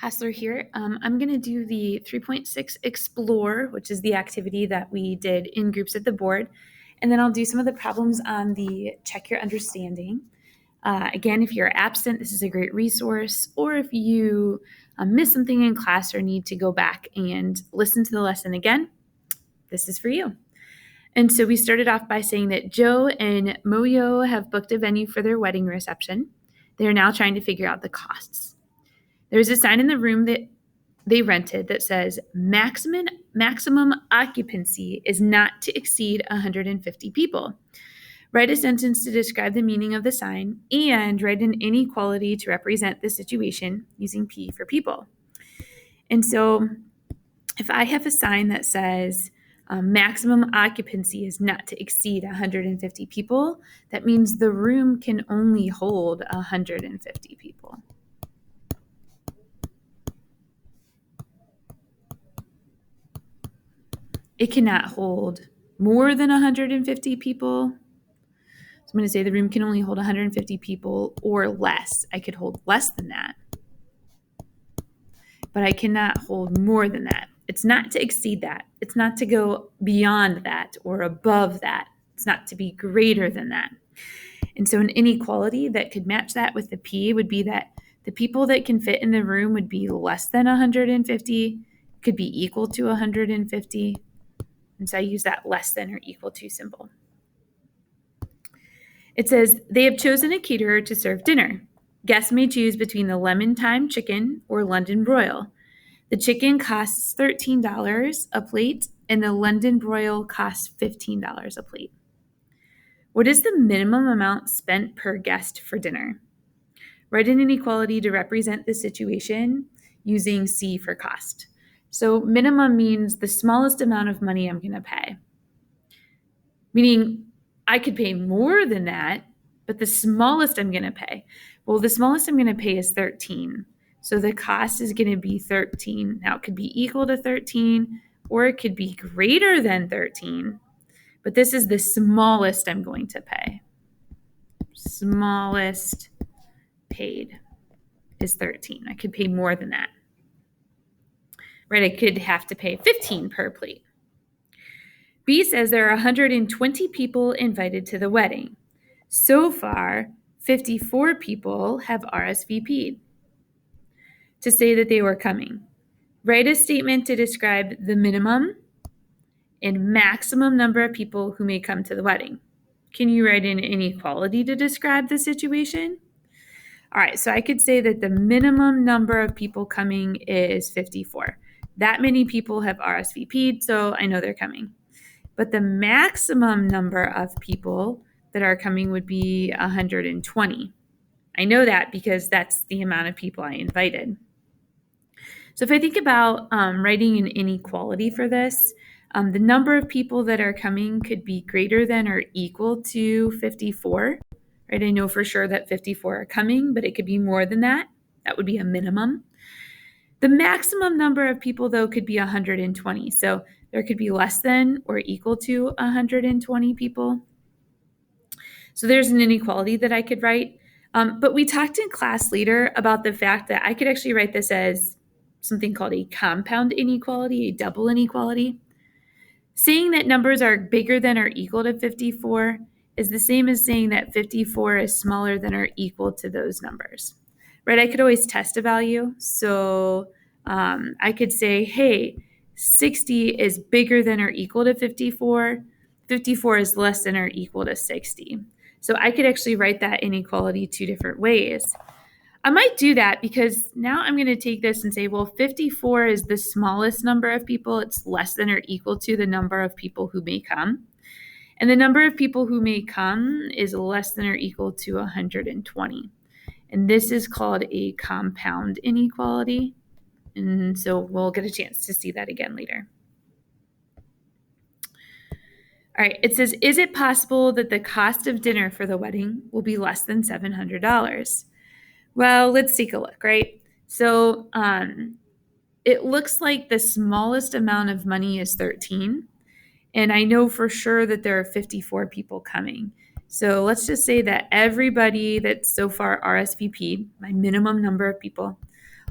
Hassler here. I'm going to do the 3.6 Explore, which is the activity that we did in groups at the board. And then I'll do some of the problems on the Check Your Understanding. Again, if you're absent, this is a great resource. Or if you miss something in class or need to go back and listen to the lesson again, this is for you. And so we started off by saying that Joe and Moyo have booked a venue for their wedding reception. They are now trying to figure out the costs. There's a sign in the room that they rented that says maximum occupancy is not to exceed 150 people. Write a sentence to describe the meaning of the sign and write an inequality to represent the situation using P for people. And so if I have a sign that says maximum occupancy is not to exceed 150 people, that means the room can only hold 150 people. It cannot hold more than 150 people. So I'm going to say the room can only hold 150 people or less. I could hold less than that, but I cannot hold more than that. It's not to exceed that. It's not to go beyond that or above that. It's not to be greater than that. And so an inequality that could match that with the P would be that the people that can fit in the room would be less than 150, could be equal to 150. And so I use that less than or equal to symbol. It says, they have chosen a caterer to serve dinner. Guests may choose between the lemon thyme chicken or London broil. The chicken costs $13 a plate, and the London broil costs $15 a plate. What is the minimum amount spent per guest for dinner? Write an inequality to represent the situation using C for cost. So minimum means the smallest amount of money I'm going to pay. Meaning I could pay more than that, but the smallest I'm going to pay. Well, the smallest I'm going to pay is 13. So the cost is going to be 13. Now it could be equal to 13 or it could be greater than 13. But this is the smallest I'm going to pay. Smallest paid is 13. I could pay more than that. Right? I could have to pay 15 per plate. B says there are 120 people invited to the wedding. So far, 54 people have RSVP'd to say that they were coming. Write a statement to describe the minimum and maximum number of people who may come to the wedding. Can you write an inequality to describe the situation? All right, so I could say that the minimum number of people coming is 54. That many people have RSVP'd, so I know they're coming. But the maximum number of people that are coming would be 120. I know that because that's the amount of people I invited. So if I think about writing an inequality for this, the number of people that are coming could be greater than or equal to 54. Right? I know for sure that 54 are coming, but it could be more than that. That would be a minimum. The maximum number of people, though, could be 120. So there could be less than or equal to 120 people. So there's an inequality that I could write. But we talked in class later about the fact that I could actually write this as something called a compound inequality, a double inequality. Saying that numbers are bigger than or equal to 54 is the same as saying that 54 is smaller than or equal to those numbers. Right? I could always test a value. So I could say, hey, 60 is bigger than or equal to 54. 54 is less than or equal to 60. So I could actually write that inequality two different ways. I might do that because now I'm going to take this and say, well, 54 is the smallest number of people. It's less than or equal to the number of people who may come. And the number of people who may come is less than or equal to 120. And this is called a compound inequality. And so we'll get a chance to see that again later. All right, it says, is it possible that the cost of dinner for the wedding will be less than $700? Well, let's take a look, right? So it looks like the smallest amount of money is 13. And I know for sure that there are 54 people coming. So let's just say that everybody that's so far RSVP'd, my minimum number of people,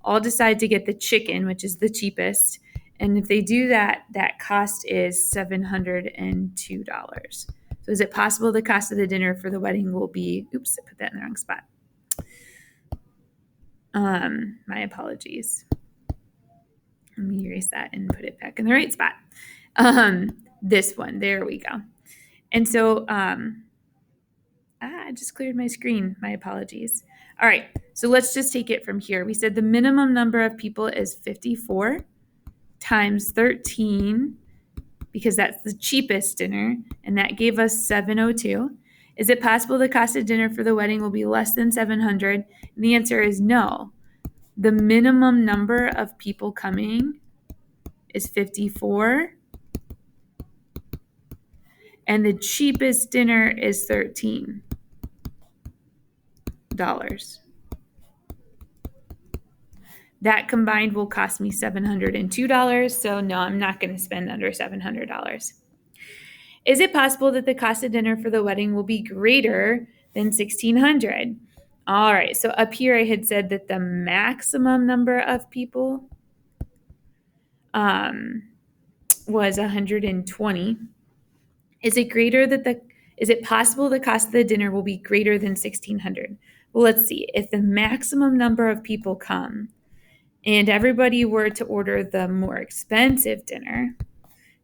all decide to get the chicken, which is the cheapest. And if they do that, that cost is $702. So is it possible the cost of the dinner for the wedding will be, oops, I put that in the wrong spot. My apologies. Let me erase that and put it back in the right spot. This one, there we go. And so, I just cleared my screen. My apologies. All right, so let's just take it from here. We said the minimum number of people is 54 times 13, because that's the cheapest dinner, and that gave us 702. Is it possible the cost of dinner for the wedding will be less than 700? And the answer is no. The minimum number of people coming is 54, and the cheapest dinner is $13. That combined will cost me $702, so no, I'm not going to spend under $700. Is it possible that the cost of dinner for the wedding will be greater than $1,600? All right, so up here I had said that the maximum number of people was 120. Is it possible the cost of the dinner will be greater than $1,600? Well, let's see. If the maximum number of people come and everybody were to order the more expensive dinner,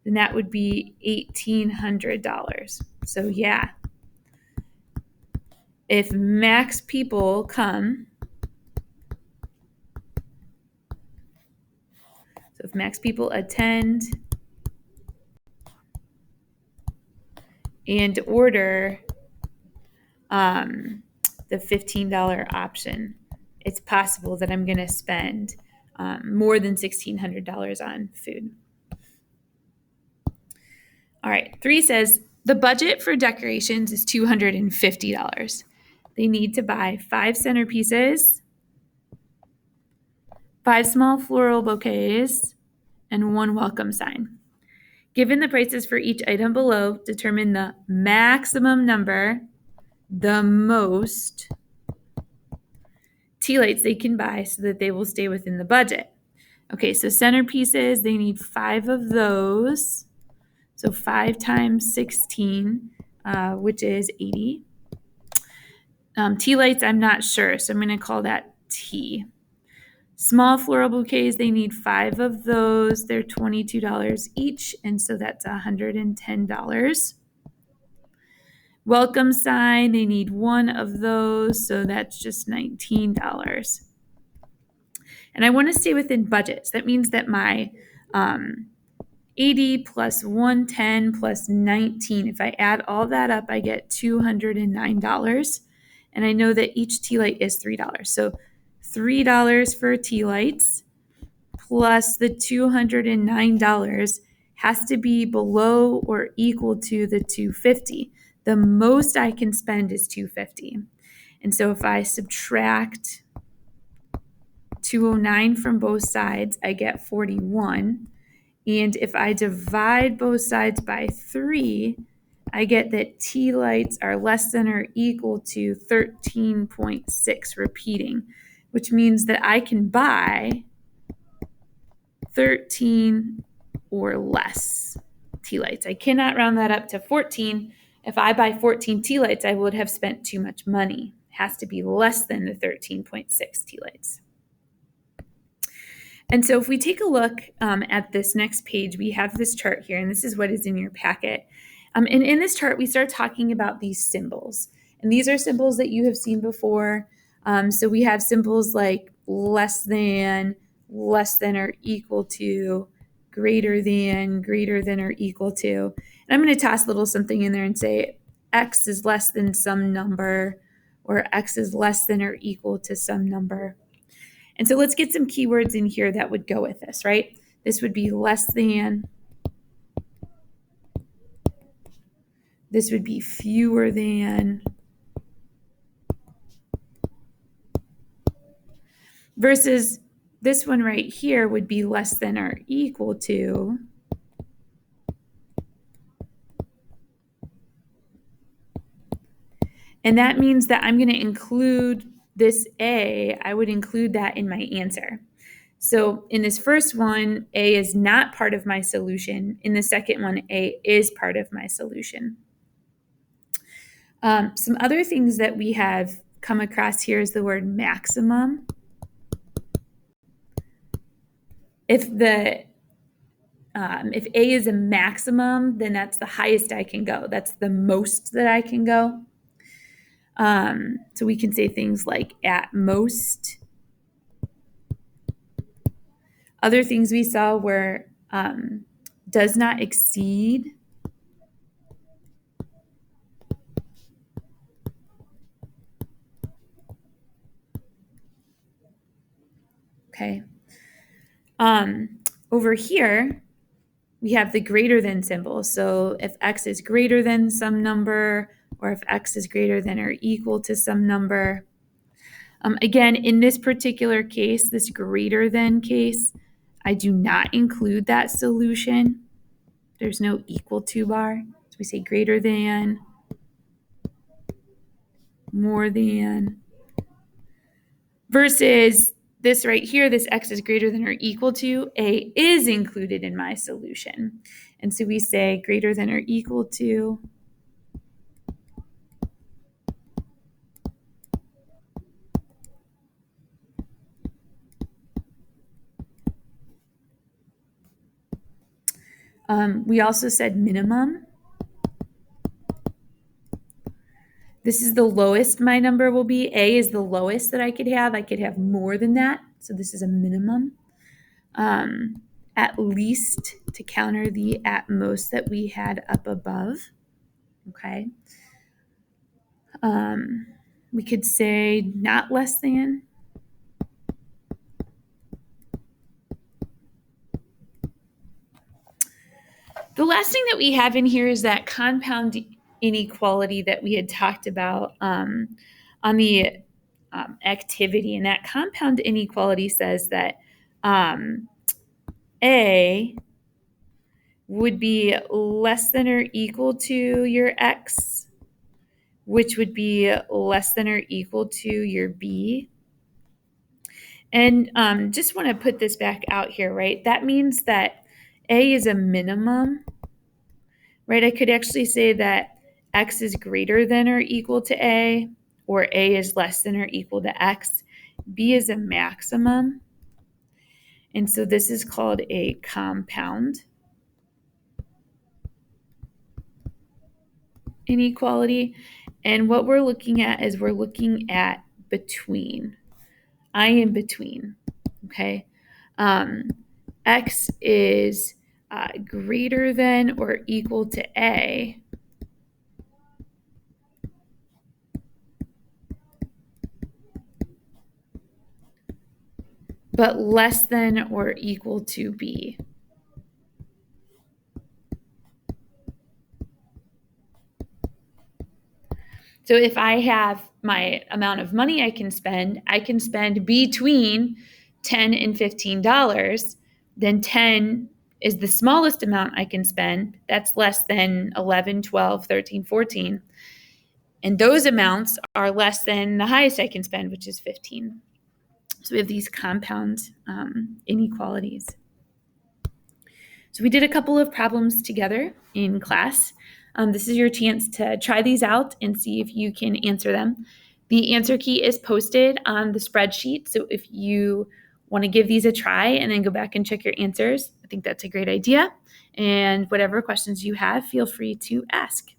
then that would be $1,800. So yeah, if max people come, so if max people attend and order the $15 option, it's possible that I'm going to spend more than $1,600 on food. All right, 3 says the budget for decorations is $250. They need to buy 5 centerpieces, 5 small floral bouquets, and 1 welcome sign. Given the prices for each item below, determine the maximum number, the most tea lights they can buy so that they will stay within the budget. Okay, so centerpieces, they need 5 of those. So 5 times 16, which is 80. Tea lights, I'm not sure, so I'm going to call that T. Small floral bouquets, they need 5 of those. They're $22 each, and so that's $110. Welcome sign, they need 1 of those, so that's just $19. And I want to stay within budgets. That means that my 80 plus 110 plus 19, if I add all that up, I get $209. And I know that each tea light is $3. So $3 for tea lights plus the $209 has to be below or equal to the $250. The most I can spend is $250. And so if I subtract $209 from both sides, I get $41. And if I divide both sides by 3, I get that tea lights are less than or equal to 13.6 repeating, which means that I can buy 13 or less tea lights. I cannot round that up to 14. If I buy 14 tea lights, I would have spent too much money. It has to be less than the 13.6 tea lights. And so if we take a look at this next page, we have this chart here, and this is what is in your packet. And in this chart, we start talking about these symbols. And these are symbols that you have seen before. So we have symbols like less than or equal to, greater than or equal to. And I'm going to toss a little something in there and say X is less than some number, or X is less than or equal to some number. And so let's get some keywords in here that would go with this, right? This would be less than. This would be fewer than. Versus this one right here would be less than or equal to. And that means that I'm going to include this A, I would include that in my answer. So in this first one, A is not part of my solution. In the second one, A is part of my solution. Some other things that we have come across here is the word maximum. If A is a maximum, then that's the highest I can go. That's the most that I can go. So we can say things like at most. Other things we saw were does not exceed. Okay. Over here, we have the greater than symbol. So if x is greater than some number, or if x is greater than or equal to some number. Again, in this particular case, this greater than case, I do not include that solution. There's no equal to bar. So we say greater than, more than, versus this right here, this x is greater than or equal to, A is included in my solution. And so we say greater than or equal to we also said minimum. This is the lowest my number will be. A is the lowest that I could have. I could have more than that. So this is a minimum. At least to counter the at most that we had up above. Okay. We could say not less than. The last thing that we have in here is that compound inequality that we had talked about on the activity. And that compound inequality says that A would be less than or equal to your X, which would be less than or equal to your B. And just want to put this back out here, right? That means that A is a minimum, right? I could actually say that X is greater than or equal to A, or A is less than or equal to X. B is a maximum. And so this is called a compound inequality. And what we're looking at is we're looking at between. I am between, okay? X is greater than or equal to A, but less than or equal to B. So if I have my amount of money I can spend between $10 and $15, then 10 is the smallest amount I can spend. That's less than 11, 12, 13, 14. And those amounts are less than the highest I can spend, which is 15. So we have these compound inequalities. So we did a couple of problems together in class. This is your chance to try these out and see if you can answer them. The answer key is posted on the spreadsheet. So if you want to give these a try and then go back and check your answers, I think that's a great idea. And whatever questions you have, feel free to ask.